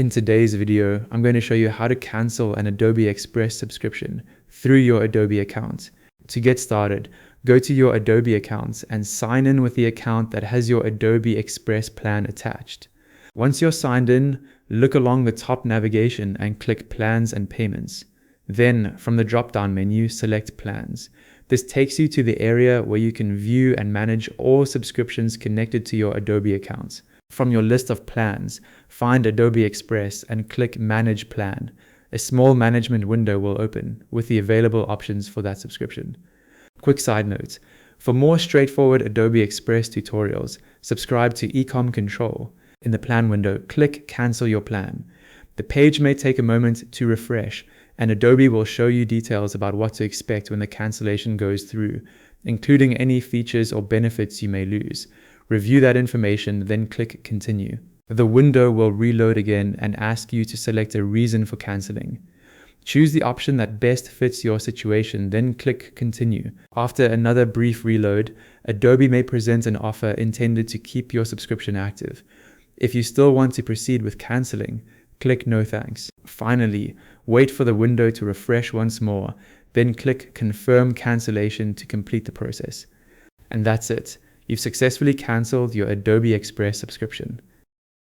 In today's video, I'm going to show you how to cancel an Adobe Express subscription through your Adobe account. To get started, go to your Adobe account and sign in with the account that has your Adobe Express plan attached. Once you're signed in, look along the top navigation and click Plans and Payments. Then, from the drop-down menu, select Plans. This takes you to the area where you can view and manage all subscriptions connected to your Adobe account. From your list of plans, find Adobe Express and click Manage Plan. A small management window will open with the available options for that subscription. Quick side note, for more straightforward Adobe Express tutorials, subscribe to Ecom Control. In the plan window, click Cancel Your Plan. The page may take a moment to refresh, and Adobe will show you details about what to expect when the cancellation goes through, including any features or benefits you may lose. Review that information, then click Continue. The window will reload again and ask you to select a reason for canceling. Choose the option that best fits your situation, then click Continue. After another brief reload, Adobe may present an offer intended to keep your subscription active. If you still want to proceed with canceling, click No Thanks. Finally, wait for the window to refresh once more, then click Confirm Cancellation to complete the process. And that's it. You've successfully canceled your Adobe Express subscription.